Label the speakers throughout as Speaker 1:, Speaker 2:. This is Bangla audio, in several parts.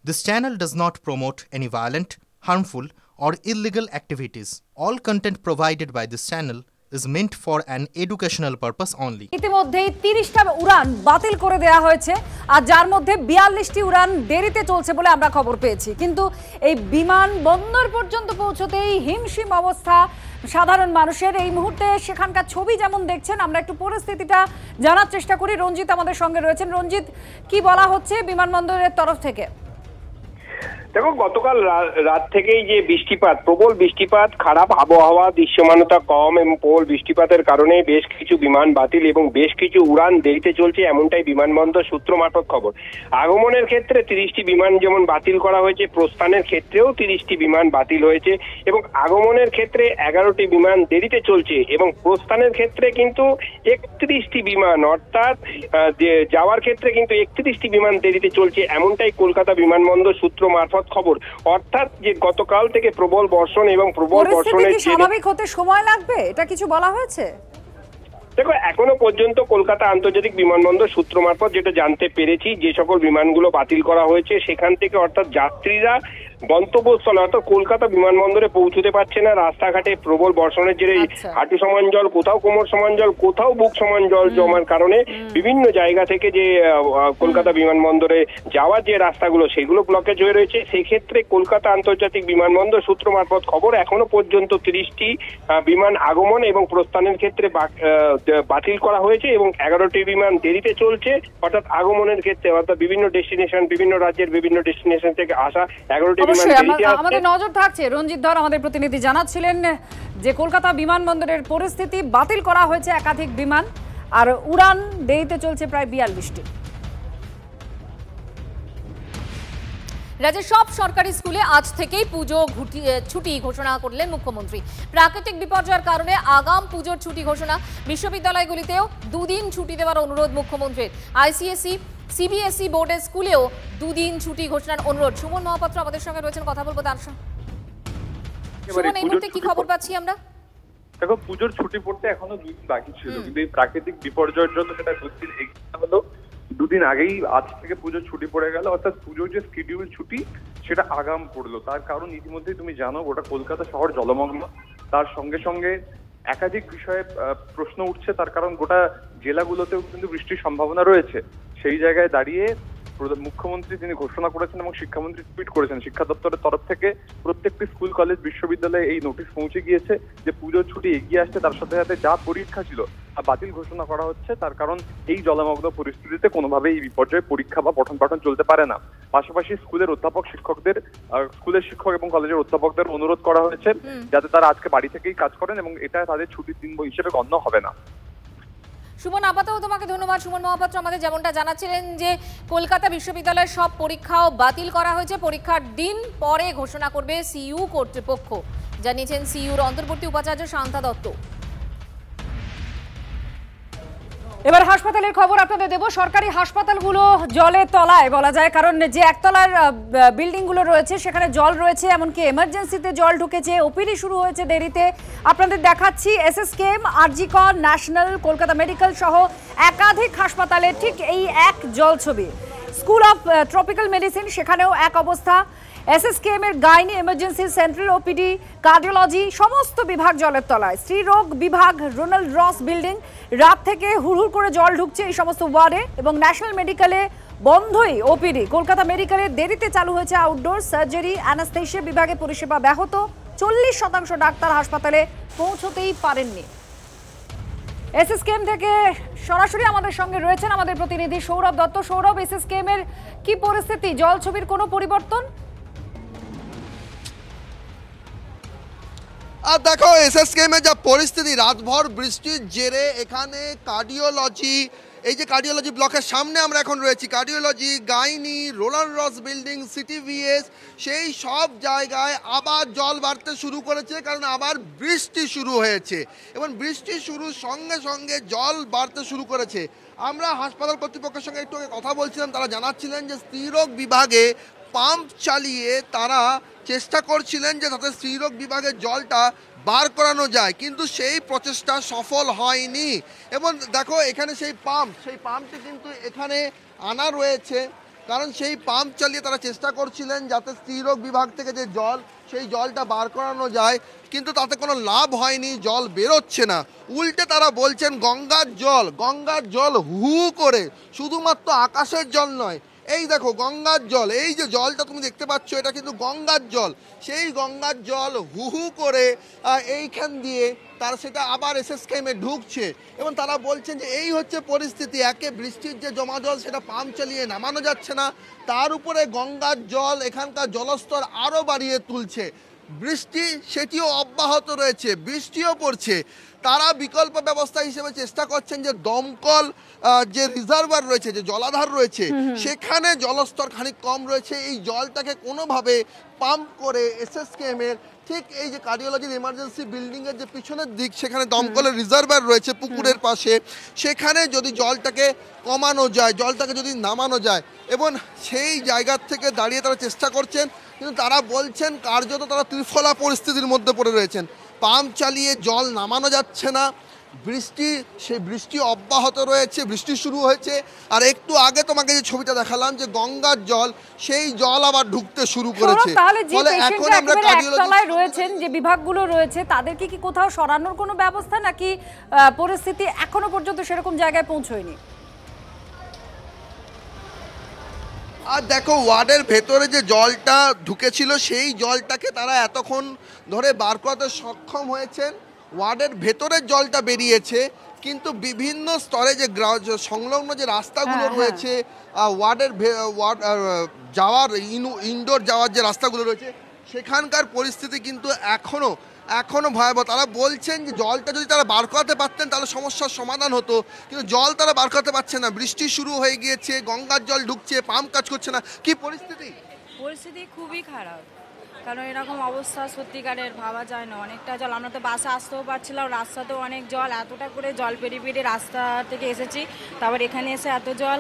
Speaker 1: This channel does not promote any violent, harmful, or illegal activities. All content provided by this channel is meant for an educational purpose only.
Speaker 2: ইতিমধ্যেই 30টা উড়ান বাতিল করে দেওয়া হয়েছে আর যার মধ্যে 42টি উড়ান দেরিতে চলছে বলে আমরা খবর পেয়েছি। কিন্তু এই বিমান বন্দর পর্যন্ত পৌঁছতেই হিমশিম অবস্থা সাধারণ মানুষের। এই মুহূর্তে সেখানকার ছবি যেমন দেখছেন, আমরা একটু পরিস্থিতিটা জানার চেষ্টা করি। রঞ্জিত আমাদের সঙ্গে রয়েছেন। রঞ্জিত, কি বলা হচ্ছে বিমানবন্দরের তরফ থেকে?
Speaker 3: দেখো, গতকাল রাত থেকেই যে বৃষ্টিপাত, প্রবল বৃষ্টিপাত, খারাপ আবহাওয়া, দৃশ্যমানতা কম এবং প্রবল বৃষ্টিপাতের কারণে বেশ কিছু বিমান বাতিল এবং বেশ কিছু উড়ান দেরিতে চলছে, এমনটাই বিমানবন্দর সূত্র মারফত খবর। আগমনের ক্ষেত্রে 30টি বিমান যেমন বাতিল করা হয়েছে, প্রস্থানের ক্ষেত্রেও 30টি বিমান বাতিল হয়েছে এবং আগমনের ক্ষেত্রে 11টি বিমান দেরিতে চলছে এবং প্রস্থানের ক্ষেত্রে কিন্তু 31টি বিমান, অর্থাৎ যাওয়ার ক্ষেত্রে কিন্তু 31টি বিমান দেরিতে চলছে, এমনটাই কলকাতা বিমানবন্দর সূত্র মারফত খবর। অর্থাৎ যে গতকাল থেকে প্রবল বর্ষণ এবং প্রবল বর্ষণের
Speaker 2: স্বাভাবিক হতে সময় লাগবে, এটা কিছু বলা হয়েছে?
Speaker 3: দেখো, এখনো পর্যন্ত কলকাতা আন্তর্জাতিক বিমানবন্দর সূত্র মারফত যেটা জানতে পেরেছি, যে সকল বিমানগুলো বাতিল করা হয়েছে সেখান থেকে অর্থাৎ যাত্রীরা গন্তব্যস্থলে অর্থাৎ কলকাতা বিমানবন্দরে পৌঁছতে পারছে না। রাস্তাঘাটে প্রবল বর্ষণের জেরে হাঁটু সমান জল, কোথাও কোমর সমান জল, কোথাও বুক সমান জল জমার কারণে বিভিন্ন জায়গা থেকে যে কলকাতা বিমানবন্দরে যাওয়ার যে রাস্তাগুলো সেগুলো ব্লকেজ হয়ে রয়েছে। সেক্ষেত্রে কলকাতা আন্তর্জাতিক বিমানবন্দর সূত্র মারফত খবর, এখনো পর্যন্ত 30টি বিমান আগমন এবং প্রস্থানের ক্ষেত্রে বাতিল করা হয়েছে এবং 11টি বিমান দেরিতে চলছে। অর্থাৎ আগমনের ক্ষেত্রে অর্থাৎ বিভিন্ন ডেস্টিনেশন, বিভিন্ন রাজ্যের বিভিন্ন ডেস্টিনেশন থেকে আসা 11টি
Speaker 2: আমাদের নজর থাকছে। রঞ্জিত ধর আমাদের প্রতিনিধি জানাচ্ছিলেন যে কলকাতা বিমানবন্দরের পরিস্থিতি, বাতিল করা হয়েছে একাধিক বিমান আর উড়ান দেরিতে চলছে প্রায় 42টি। রাজ্যের সব সরকারি স্কুলে আজ থেকেই পুজো ছুটি ঘোষণা করলেন মুখ্যমন্ত্রী। প্রাকৃতিক বিপর্যয়ের কারণে আগাম পুজোর ছুটি ঘোষণা। বিশ্ববিদ্যালয়গুলিতেও দুদিন ছুটি দেওয়ার অনুরোধ মুখ্যমন্ত্রীর। আইসিএসই, সিবিএসই বোর্ডের স্কুলেও দুদিন ছুটি ঘোষণার অনুরোধ। সুমন মহাপাত্র আমাদের সঙ্গে রয়েছেন, কথা বলবো তার সঙ্গে। সুমন, এই মুহূর্তে কি খবর পাচ্ছি আমরা?
Speaker 4: দেখো, পুজোর ছুটি পড়তে এখনো 2 দিন বাকি ছিল, কিন্তু এই প্রাকৃতিক বিপর্যয়ের জন্য সেটা 2 দিন এগিয়ে হলো। 2 দিন আগেই আজ থেকে পুজোর ছুটি পড়ে গেল, অর্থাৎ পুজোর যে শিডিউল ছুটি সেটা আগাম পড়লো। তার কারণ ইতিমধ্যেই তুমি জানো, গোটা কলকাতা শহর জলমগ্ন। তার সঙ্গে সঙ্গে একাধিক বিষয়ে প্রশ্ন উঠছে, তার কারণ গোটা জেলাগুলোতেও কিন্তু বৃষ্টির সম্ভাবনা রয়েছে। সেই জায়গায় দাঁড়িয়ে মুখ্যমন্ত্রী তিনি ঘোষণা করেছেন এবং শিক্ষামন্ত্রী টুইট করেছেন, শিক্ষা দপ্তরের তরফ থেকে প্রত্যেকটি স্কুল, কলেজ, বিশ্ববিদ্যালয়ে এই নোটিশ পৌঁছে গিয়েছে যে পুজোর ছুটি এগিয়ে আসছে, তার সাথে সাথে যা পরীক্ষা ছিল তা বাতিল ঘোষণা করা হচ্ছে। তার কারণ এই জলমগ্ন পরিস্থিতিতে কোনোভাবেই এই বিপর্যয়ে পরীক্ষা বা পঠন পাঠন চলতে পারে না। পাশাপাশি স্কুলের অধ্যাপক, শিক্ষকদের, স্কুলের শিক্ষক এবং কলেজের অধ্যাপকদের অনুরোধ করা হয়েছে যাতে তারা আজকে বাড়ি থেকেই কাজ করেন এবং এটা তাদের ছুটির দিন হিসেবে গণ্য হবে না।
Speaker 2: সুমন, আপাতত তোমাকে ধন্যবাদ। সুমন মহাপাত্র আমাদের যেমনটা জানাচ্ছিলেন যে কলকাতা বিশ্ববিদ্যালয়ের সব পরীক্ষাও বাতিল করা হয়েছে, পরীক্ষার দিন পরে ঘোষণা করবে সিইউ কর্তৃপক্ষ, জানিয়েছেন সিইউর অন্তর্বর্তী উপাচার্য শান্তা দত্ত। এবার হাসপাতালের খবর আপনাদের দেব। সরকারি হাসপাতালগুলো জলের তলায় বলা যায়, কারণ যে একতলার বিল্ডিংগুলো রয়েছে সেখানে জল রয়েছে, এমনকি এমার্জেন্সিতে জল ঢুকেছে, ওপিডি শুরু হয়েছে দেরিতে। আপনাদের দেখাচ্ছি SSKM, RG Kar, national, Kolkata medical সহ একাধিক হাসপাতালে ঠিক এই এক জল ছবি। স্কুল অফ ট্রপিক্যাল মেডিসিন, সেখানেও এক অবস্থা। এসএসকেএম এর gynae, emergency, central OPD, cardiology সমস্ত বিভাগ জলের তলায়। স্ত্রীরোগ বিভাগ, রোনাল্ড রস বিল্ডিং, রাত থেকে হুড়হুড় করে জল ঢুকছে এই সমস্ত ওয়ার্ডে এবং ন্যাশনাল মেডিকেলে বন্ধই ওপিডি। কলকাতা মেডিকেলে দেরিতে চালু হয়েছে আউটডোর সার্জারি, অ্যানাস্থেশিয়া বিভাগে পরিষেবা ব্যাহত। 40% ডাক্তার হাসপাতালে পৌঁছতেই পারেননি। এসএসকেএম থেকে সরাসরি আমাদের সঙ্গে রয়েছেন আমাদের প্রতিনিধি সৌরভ দত্ত। সৌরভ, এসএসকেএম এর কি পরিস্থিতি? জল ছবির কোনো পরিবর্তন?
Speaker 5: আর দেখো, এসএসকেএম এর যা পরিস্থিতি, রাতভর বৃষ্টির জেরে এখানে কার্ডিওলজি, এই যে কার্ডিওলজি ব্লকের সামনে আমরা এখন রয়েছি, কার্ডিওলজি, গাইনি, রোনাল্ড রস বিল্ডিং, সিটিভিএস, সেই সব জায়গায় আবার জল বাড়তে শুরু করেছে, কারণ আবার বৃষ্টি শুরু হয়েছে এবং বৃষ্টি শুরুর সঙ্গে সঙ্গে জল বাড়তে শুরু করেছে। আমরা হাসপাতাল কর্তৃপক্ষের সঙ্গে একটু কথা বলছিলাম, তারা জানাচ্ছিলেন যে স্ত্রীরোগ বিভাগে পাম্প চালিয়ে তারা চেষ্টা করছিলেন যে তাতে স্ত্রীরোগ বিভাগের জলটা বার করানো যায়, কিন্তু সেই প্রচেষ্টা সফল হয়নি। এবং দেখো, এখানে সেই পাম্পটি কিন্তু এখানে আনা রয়েছে কারণ সেই পাম্প চালিয়ে তারা চেষ্টা করছিলেন যাতে স্ত্রীরোগ বিভাগ থেকে যে জল সেই জলটা বার করানো যায়, কিন্তু তাতে কোনো লাভ হয়নি, জল বেরোচ্ছে না। উল্টে তারা বলছেন গঙ্গার জল হু করে, শুধুমাত্র আকাশের জল নয়, এই দেখো গঙ্গার জল, এই যে জলটা তুমি দেখতে পাচ্ছ এটা কিন্তু গঙ্গার জল, সেই গঙ্গার জল হু হু করে এইখান দিয়ে তারা সেটা আবার এসএসকেএমে ঢুকছে এবং তারা বলছেন যে এই হচ্ছে পরিস্থিতি। একে বৃষ্টির যে জমা জল সেটা পাম্প চালিয়ে নামানো যাচ্ছে না, তার উপরে গঙ্গার জল এখানকার জলস্তর আরও বাড়িয়ে তুলছে। বৃষ্টি সেটিও অব্যাহত রয়েছে, বৃষ্টিও পড়ছে। তারা বিকল্প ব্যবস্থা হিসেবে চেষ্টা করছেন যে দমকল যে রিজার্ভার রয়েছে, যে জলাধার রয়েছে, সেখানে জলস্তর খানিক কম রয়েছে, এই জলটাকে কোনোভাবে পাম্প করে এসএসকেএমের ঠিক এই যে কার্ডিওলজির এমার্জেন্সি বিল্ডিংয়ের যে পিছনের দিক, সেখানে দমকলের রিজার্ভার রয়েছে পুকুরের পাশে, সেখানে যদি জলটাকে কমানো যায়, জলটাকে যদি নামানো যায়, এবং সেই জায়গার থেকে দাঁড়িয়ে তারা চেষ্টা করছেন, কিন্তু তারা বলছেন কার্যত তারা ত্রিফলা পরিস্থিতির মধ্যে পড়ে রয়েছেন। পাম্প চালিয়ে জল নামানো যাচ্ছে না, সেই বৃষ্টি অব্যাহত রয়েছে, বৃষ্টি শুরু হয়েছে। আর একটু আগে তোমাকে যে ছবিটা দেখালাম যে গঙ্গার জল, সেই জল আবার ঢুকতে শুরু করেছে।
Speaker 2: ফলে এখন আমরা কার্ডিওলজি রয়েছেন যে বিভাগগুলো রয়েছে, তাদেরকে কি কোথাও সরানোর কোনো ব্যবস্থা, নাকি পরিস্থিতি এখনো পর্যন্ত সেরকম জায়গায় পৌঁছয়নি?
Speaker 5: আর দেখো ওয়ার্ডের ভেতরে যে জলটা ঢুকেছিল সেই জলটাকে তারা এতক্ষণ ধরে বার করতে সক্ষম হয়েছেন। ওয়ার্ডের ভেতরের জলটা বেরিয়েছে, কিন্তু বিভিন্ন স্তরে যে সংলগ্ন যে রাস্তাগুলো রয়েছে, ওয়ার্ডের যাওয়ার ইনডোর যাওয়ার যে রাস্তাগুলো রয়েছে, সেখানকার পরিস্থিতি কিন্তু এখনো ভয়াবহ। তারা বলছেন যে জলটা যদি তারা বার করাতে পারতেন তাহলে সমস্যার সমাধান হতো, কিন্তু জল তারা বার করতে পারছে না। বৃষ্টি শুরু হয়ে গিয়েছে, গঙ্গার জল ঢুকছে, পাম্প কাজ করছে না। কি পরিস্থিতি?
Speaker 6: পরিস্থিতি খুবই খারাপ, কারণ এরকম অবস্থা সত্যিকারের ভাবা যায় না। অনেকটা জল, আমরা তো বাসে আসতেও পারছিলাম, রাস্তাতেও অনেক জল, এতটা করে জল পেরিয়ে পেরিয়ে রাস্তা থেকে এসেছি, তারপর এখানে এসে এত জল,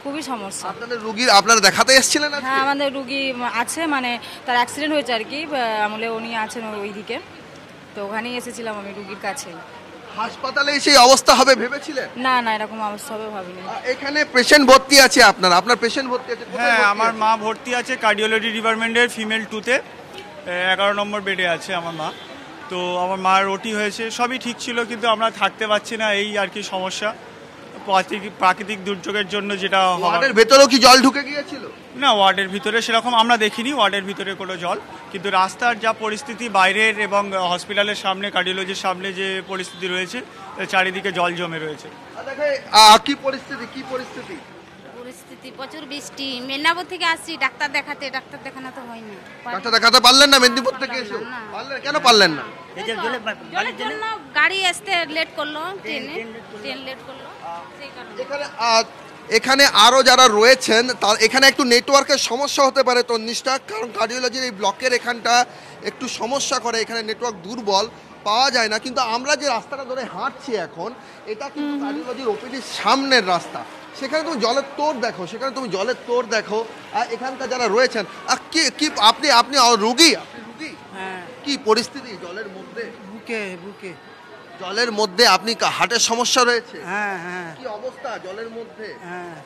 Speaker 6: খুবই সমস্যা।
Speaker 5: আপনাদের রুগীর আপনারা দেখাতে এসেছিলেন?
Speaker 6: হ্যাঁ, আমাদের রুগী আছে, মানে তার অ্যাক্সিডেন্ট হয়েছে আর কি, আমলে উনি আছেন ওইদিকে, তো ওখানেই এসেছিলাম আমি রুগীর কাছে।
Speaker 5: হাসপাতালে সেই অবস্থা হবে ভেবেছিলেন?
Speaker 6: না না, এরকম অবস্থা হবে ভাবিনি।
Speaker 5: এখানে পেশেন্ট ভর্তি আছে, আপনার পেশেন্ট ভর্তি আছে?
Speaker 7: হ্যাঁ, আমার মা ভর্তি আছে কার্ডিওলজি ডিপার্টমেন্টের ফিমেল 2-তে, 11 নম্বর বেডে আছে আমার মা। তো আমার মার ওটি হয়েছে, সবই ঠিক ছিল, কিন্তু আমরা থাকতে পারছি না, এই আর কি সমস্যা। প্রাকৃতিক দুর্যোগের জন্য যেটা।
Speaker 5: ওয়ার্ডের ভেতরেও কি জল ঢুকে গিয়েছিল?
Speaker 7: না, ওয়ার্ডের ভিতরে সেরকম আমরা দেখিনি, ওয়ার্ডের ভিতরে কোনো জল, কিন্তু রাস্তার যা পরিস্থিতি বাইরের এবং হসপিটালের সামনে, কার্ডিওলজির সামনে যে পরিস্থিতি রয়েছে, চারিদিকে জল জমে রয়েছে।
Speaker 5: কি পরিস্থিতি?
Speaker 8: পরিস্থিতি প্রচুর বৃষ্টি। মেদিনীপুর থেকে আসছি ডাক্তার দেখানো তো হয় না।
Speaker 5: ডাক্তার দেখাতে পারলেন না? মেদিনীপুর থেকে এসে পারলেন? কেন পারলেন না?
Speaker 8: জলের জন্য গাড়ি আসতে লেট করলো, ট্রেন লেট করলো, সেই কারণে।
Speaker 5: এখানে আরো যারা রয়েছেন তার এখানে একটু নেটওয়ার্কের সমস্যা হতে পারে তন্নিষ্ঠা, কারণ কার্ডিওলজির এই ব্লকের এখানটা একটু সমস্যা করে, এখানে নেটওয়ার্ক দুর্বল, পাওয়া যায় না। কিন্তু আমরা যে রাস্তাটা ধরে হাঁটছি এখন, এটা কিন্তু কার্ডিওলজির ওপিডির সামনের রাস্তা। সেখানে তুমি জলের তোড় দেখো, আর এখানকার যারা রয়েছেন, কি আপনি রুগী?
Speaker 9: হ্যাঁ।
Speaker 5: কি পরিস্থিতি জলের মধ্যে?
Speaker 9: বুকে
Speaker 5: জলের মধ্যে আপনি হার্টের সমস্যা রয়েছে?
Speaker 9: হ্যাঁ হ্যাঁ।
Speaker 5: কি অবস্থা জলের মধ্যে?
Speaker 9: হ্যাঁ।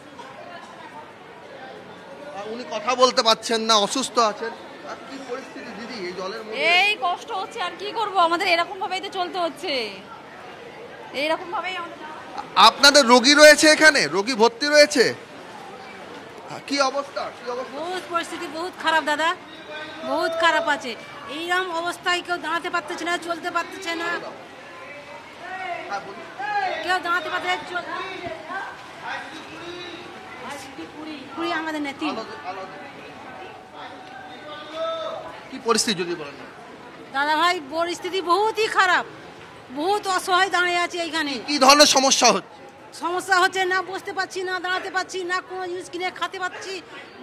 Speaker 5: উনি কথা বলতে পারছেন না, অসুস্থ আছেন। কি পরিস্থিতি দিদি এই জলের মধ্যে?
Speaker 6: এই কষ্ট হচ্ছে, আর কি করব, আমাদের এরকম ভাবেই তো চলতে হচ্ছে, এইরকম ভাবেই আমাদের।
Speaker 5: আপনাদের রোগী রয়েছে এখানে? রোগী ভর্তি রয়েছে? কি অবস্থা?
Speaker 10: বহুত পরিস্থিতি বহুত খারাপ দাদা, বহুত খারাপ আছে। এইরকম অবস্থায় কেউ দাঁড়াতে পারতেছে না, চলতে পারতেছে না, কেউ দাঁড়াতে পারতেছে। কুড়ি আমাদের নেই, 3।
Speaker 5: কি পরিস্থিতি যদি বলেন?
Speaker 10: দাদা ভাই পরিস্থিতি বহুতই খারাপ, বহুত অসহায় দাঁড়িয়ে আছে এইখানে।
Speaker 5: কি ধরনের সমস্যা হচ্ছে?
Speaker 10: সমস্যা হচ্ছে না বসতে পারছি, না দাঁড়াতে পারছি, না কোনো জিনিস কিনে খেতে পারছি,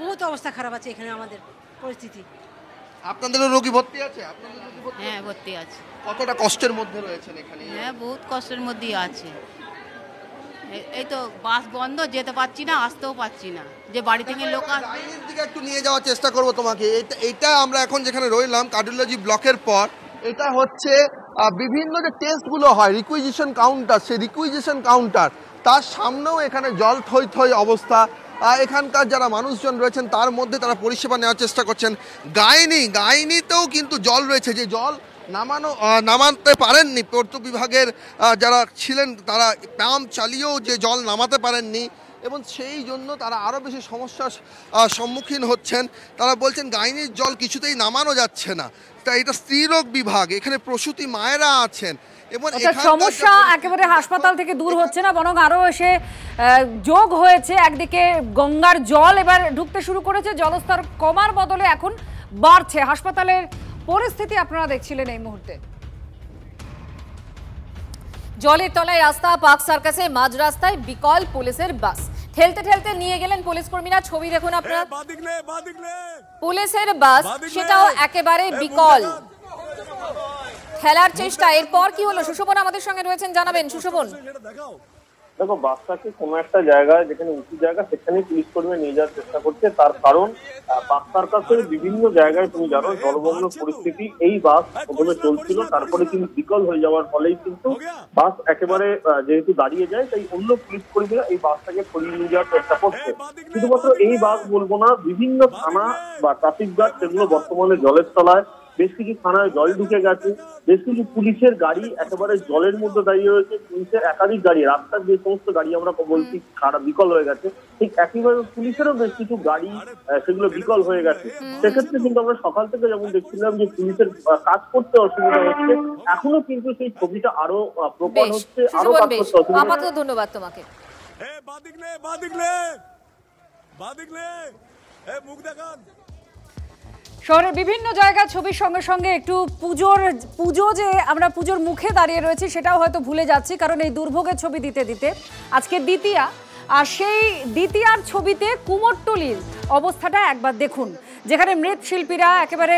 Speaker 10: বহুত অবস্থা খারাপ আছে এখানে আমাদের পরিস্থিতি।
Speaker 5: আপনাদেরও রোগী ভর্তি আছে?
Speaker 8: হ্যাঁ, ভর্তি আছে।
Speaker 5: কতটা কষ্টের মধ্যে রয়েছেন এখানে?
Speaker 8: হ্যাঁ, বহুত কষ্টের মধ্যেই আছে। এই তো বাস বন্ধ, যেতে পারছি না, আসতেও পারছি না, যে বাড়ি থেকে লোক
Speaker 5: লাইনের দিকে একটু নিয়ে যাওয়ার চেষ্টা করবো তোমাকে। এটা আমরা এখন যেখানে রইলাম কার্ডিওলজি ব্লকের পর, এটা হচ্ছে বিভিন্ন যে টেস্টগুলো হয়, রিকুইজিশন কাউন্টার, সেই রিকুইজিশন কাউন্টার, তার সামনেও এখানে জল থই থই অবস্থা। এখানকার যারা মানুষজন রয়েছেন তার মধ্যে তারা পরিষেবা নেওয়ার চেষ্টা করছেন। গাইনিতেও কিন্তু জল রয়েছে, যে জল নামাতে পারেননি পূর্ত বিভাগের যারা ছিলেন, তারা পাম্প চালিয়েও যে জল নামাতে পারেননি এবং সেই জন্য তারা আরও বেশি সমস্যার সম্মুখীন হচ্ছেন। তারা বলছেন গাইনির জল কিছুতেই নামানো যাচ্ছে না। তা এটা স্ত্রীরোগ বিভাগ, এখানে প্রসূতি মায়েরা আছেন এবং
Speaker 2: সমস্যা একেবারে হাসপাতাল থেকে দূর হচ্ছে না, বরং আরো এসে যোগ হয়েছে। একদিকে গঙ্গার জল এবার ঢুকতে শুরু করেছে, জলস্তর কমার বদলে এখন বাড়ছে। হাসপাতালের পরিস্থিতি আপনারা দেখছিলেন এই মুহূর্তে। জলের তলায় রাস্তা, পার্ক সার্কাসে মাঝ রাস্তায় বিকল পুলিশের বাস, ঠেলতে ঠেলতে নিয়ে গেলেন পুলিশ কর্মীরা। ছবি দেখুন আপনারা, পুলিশের বাস সেটাও একেবারে বিকল, ঠেলার চেষ্টা। এরপর কি হলো সুশোভন আমাদের সঙ্গে রয়েছেন, জানাবেন সুশোভন।
Speaker 11: দেখো, বাসটাকে কোনো একটা জায়গায় যেখানে উঁচু জায়গা সেখানে পুলিশ কর্মী নিয়ে যাওয়ার চেষ্টা করছে। তার কারণ বাস সার্কাসের বিভিন্ন জায়গায় তুমি জানো জলমগ্ন পরিস্থিতি। এই বাস প্রথমে চলছিল, তারপরে কিন্তু বিকল হয়ে যাওয়ার ফলেই কিন্তু বাস একেবারে যেহেতু দাঁড়িয়ে যায়, তাই অন্য পুলিশ কর্মীরা এই বাসটাকে সরিয়ে নিয়ে যাওয়ার চেষ্টা করছে। শুধুমাত্র এই বাস বলবো না, বিভিন্ন থানা বা ট্রাফিক গার্ড সেগুলো বর্তমানে জলের তলায়, বেশ কিছু থানায় জল ঢুকে গেছে, বেশ কিছু পুলিশের গাড়ি একেবারে জলের মধ্যে দাঁড়িয়ে রয়েছে। পুলিশের একাধিক গাড়ি, রাস্তার যে সমস্ত গাড়ি আমরা বলছি খারাপ বিকল হয়ে গেছে, ঠিক একইভাবে পুলিশেরও বেশ কিছু গাড়ি সেগুলো বিকল হয়ে গেছে। সেক্ষেত্রে কিন্তু আমরা সকাল থেকে যেমন দেখছিলাম যে পুলিশের কাজ করতে অসুবিধা হচ্ছে, এখনো কিন্তু সেই ছবিটা আরো প্রকট হচ্ছে, আরো কাজ করতে অসুবিধা।
Speaker 2: ধন্যবাদ তোমাকে। শহরের বিভিন্ন জায়গায় ছবির সঙ্গে সঙ্গে একটু পুজো যে আমরা পুজোর মুখে দাঁড়িয়ে রয়েছি সেটাও হয়তো ভুলে যাচ্ছি, কারণ এই দুর্ভোগের ছবি দিতে দিতে আজকে দ্বিতীয়া, আর সেই দ্বিতীয়ার ছবিতে কুমোরটুলির অবস্থাটা একবার দেখুন, যেখানে মৃৎশিল্পীরা একেবারে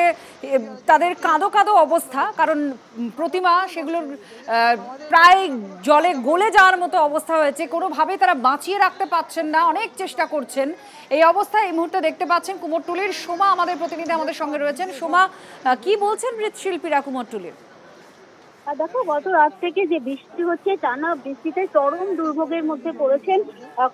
Speaker 2: তাদের কাঁদো কাঁদো অবস্থা, কারণ প্রতিমা সেগুলোর প্রায় জলে গলে যাওয়ার মতো অবস্থা হয়েছে, কোনোভাবেই তারা বাঁচিয়ে রাখতে পারছেন না, অনেক চেষ্টা করছেন। এই অবস্থায় এই মুহূর্তে দেখতে পাচ্ছেন কুমোরটুলির। সোমা আমাদের প্রতিনিধি আমাদের সঙ্গে রয়েছেন। সোমা, কি বলছেন মৃৎশিল্পীরা কুমোরটুলির?
Speaker 12: দেখো, গত রাত থেকে যে বৃষ্টি হচ্ছে, টানা বৃষ্টিতে চরম দুর্ভোগের মধ্যে পড়েছেন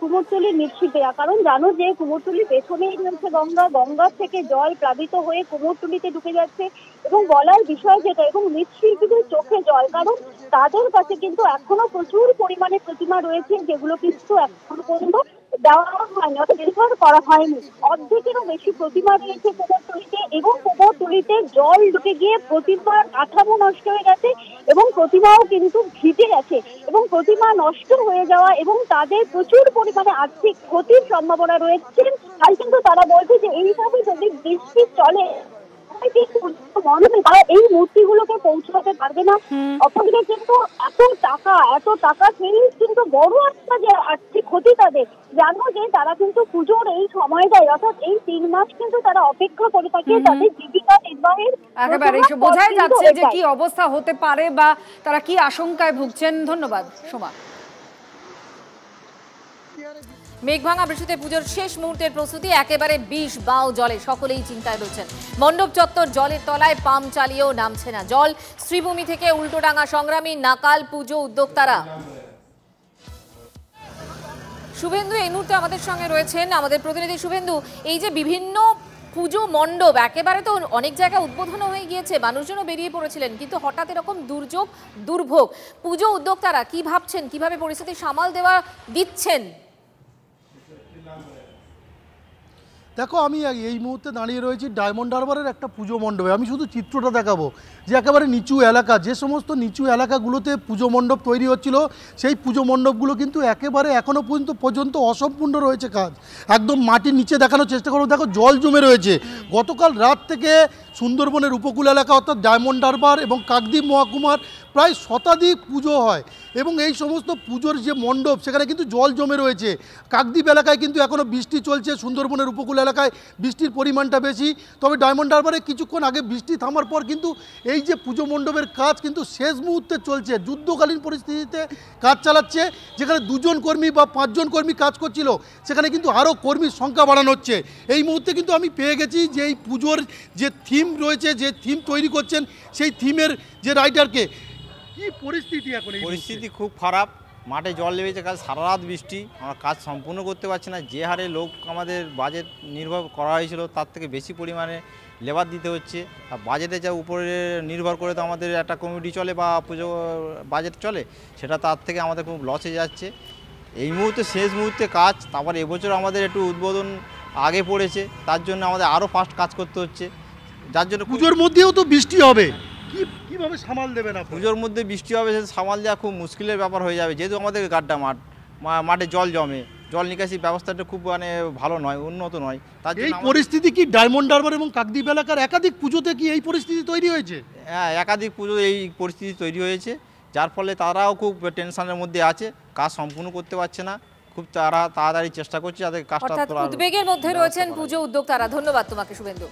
Speaker 12: কুমোরটুলির মৃৎশিল্পীরা। কারণ জানো যে কুমোরটুলির পেছনেই রয়েছে গঙ্গার থেকে জল প্লাবিত হয়ে কুমোরটুলিতে ঢুকে যাচ্ছে। এবং বলার বিষয় যেটা, এবং মৃৎশিল্পীদের চোখে জল, কারণ তাদের কাছে কিন্তু এখনো প্রচুর পরিমাণে প্রতিমা রয়েছে যেগুলো কিন্তু এখনো পর্যন্ত দেওয়া হয়নি, ডেলিভার করা হয়নি। অর্ধেকেরও বেশি প্রতিমা রয়েছে কুমোরটুলিতে, এবং কুমোরটুলিতে জল ঢুকে গিয়ে প্রতিমার কাঠামো নষ্ট হয়ে গেছে এবং প্রতিমাও কিন্তু ভিজে গেছে। এবং প্রতিমা নষ্ট হয়ে যাওয়া এবং তাদের প্রচুর পরিমাণে আর্থিক ক্ষতির সম্ভাবনা রয়েছে। তাই কিন্তু তারা বলছে যে এইভাবে যদি বৃষ্টি চলে তারা এই মূর্তিগুলোকে পৌঁছাতে পারবে না। অপরদিকে কিন্তু এত টাকা সেই কিন্তু বড় একটা যে আর্থিক ক্ষতি তাদের। জানো যে তারা কিন্তু পুজোর এই সময়টাই, অর্থাৎ এই 3 মাস কিন্তু তারা অপেক্ষা করে থাকে তাদের জীবিকা নির্বাহের।
Speaker 2: একেবারে বোঝাই যাচ্ছে যে কি অবস্থা হতে পারে বা তারা কি আশঙ্কায় ভুগছেন। ধন্যবাদ সোমা। মেঘভাঙা বৃষ্টিতে পুজোর শেষ মুহূর্তের প্রস্তুতি, একেবারে 20 বাও জলে, সকলেই চিন্তায় রয়েছেন। মণ্ডপ চত্বর জলের তলায়, পাম্প চালিয়েও নামছে না জল। শ্রীভূমি থেকে উল্টোডাঙ্গা সংগ্রামী নাকাল পুজো উদ্যোক্তারা। শুভেন্দু এই মুহূর্তে আমাদের সঙ্গে রয়েছেন, আমাদের প্রতিনিধি শুভেন্দু। এই যে বিভিন্ন পুজো মণ্ডপ একেবারে তো অনেক জায়গায় উদ্বোধন হয়ে গিয়েছে, মানুষজনও বেরিয়ে পড়েছিলেন, কিন্তু হঠাৎ এরকম দুর্ভোগ, পুজো উদ্যোক্তারা কি ভাবছেন, কিভাবে পরিস্থিতি সামাল দেওয়া দিচ্ছেন?
Speaker 13: দেখো, আমি এই মুহূর্তে দাঁড়িয়ে রয়েছি ডায়মন্ড হারবারের একটা পুজো মণ্ডপে। আমি শুধু চিত্রটা দেখাবো যে একেবারে নিচু এলাকা, যে সমস্ত নিচু এলাকাগুলোতে পুজো মণ্ডপ তৈরি হচ্ছিল, সেই পুজো মণ্ডপগুলো কিন্তু একেবারে এখনও পর্যন্ত অসম্পূর্ণ রয়েছে কাজ। একদম মাটির নিচে দেখানোর চেষ্টা করবো। দেখো, জল জমে রয়েছে। গতকাল রাত থেকে সুন্দরবনের উপকূল এলাকা অর্থাৎ ডায়মন্ড হারবার এবং কাকদ্বীপ মহকুমার প্রায় শতাধিক পুজো হয়, এবং এই সমস্ত পুজোর যে মণ্ডপ সেখানে কিন্তু জল জমে রয়েছে। কাকদ্বীপ এলাকায় কিন্তু এখনও বৃষ্টি চলছে, সুন্দরবনের উপকূল এলাকায় বৃষ্টির পরিমাণটা বেশি। তবে ডায়মন্ড হারবারে কিছুক্ষণ আগে বৃষ্টি থামার পর কিন্তু এই যে পুজো মণ্ডপের কাজ কিন্তু শেষ মুহূর্তে চলছে, যুদ্ধকালীন পরিস্থিতিতে কাজ চালাচ্ছে। যেখানে 2 জন কর্মী বা 5 জন কর্মী কাজ করছিল, সেখানে কিন্তু আরও কর্মীর সংখ্যা বাড়ানো হচ্ছে। এই মুহূর্তে কিন্তু আমি পেয়ে গেছি যে এই পুজোর যে থিম রয়েছে, যে থিম তৈরি করছেন সেই থিমের যে রাইটারকে। কি পরিস্থিতি এখন?
Speaker 14: পরিস্থিতি খুব খারাপ, মাঠে জল লেগেছে, কাজ সারা রাত বৃষ্টি, আমরা কাজ সম্পূর্ণ করতে পারছি না। যে হারে লোক আমাদের বাজেট নির্ভর করা হয়েছিল তার থেকে বেশি পরিমাণে লেবার দিতে হচ্ছে। আর বাজেটে যা উপরে নির্ভর করে তো আমাদের একটা কমিটি চলে বা পুজো বাজেট চলে, সেটা তার থেকে আমাদের খুব লসে যাচ্ছে। এই মুহূর্তে শেষ মুহূর্তে কাজ, তারপর এবছর আমাদের একটু উদ্বোধন আগে পড়েছে, তার জন্য আমাদের আরও ফাস্ট কাজ করতে হচ্ছে, যার জন্য
Speaker 13: পুজোর মধ্যেও তো বৃষ্টি হবে, কিভাবে সামাল দেবে না?
Speaker 14: পুজোর মধ্যে বৃষ্টি হবে, সে সামাল দেওয়া খুব মুশকিলের ব্যাপার হয়ে যাবে, যেহেতু আমাদের গাড্ডা মাঠে জল জমে, জল নিকাশি ব্যবস্থাটা খুব ভালো নয়, উন্নত নয়। তার
Speaker 13: এই পরিস্থিতি কি ডায়মন্ড হারবার এবং কাকদ্বীপ এলাকার একাধিক পুজোতে কি এই পরিস্থিতি তৈরি হয়েছে?
Speaker 14: হ্যাঁ, একাধিক পুজো এই পরিস্থিতি তৈরি হয়েছে, যার ফলে তারাও খুব টেনশনের মধ্যে আছে, কাজ সম্পূর্ণ করতে পারছে না, খুব তাড়াতাড়ি চেষ্টা করছে যাতে কাজটা।
Speaker 2: উদ্বেগের মধ্যে রয়েছেন পুজো উদ্যোক্তারা। ধন্যবাদ তোমাকে শুভেন্দু।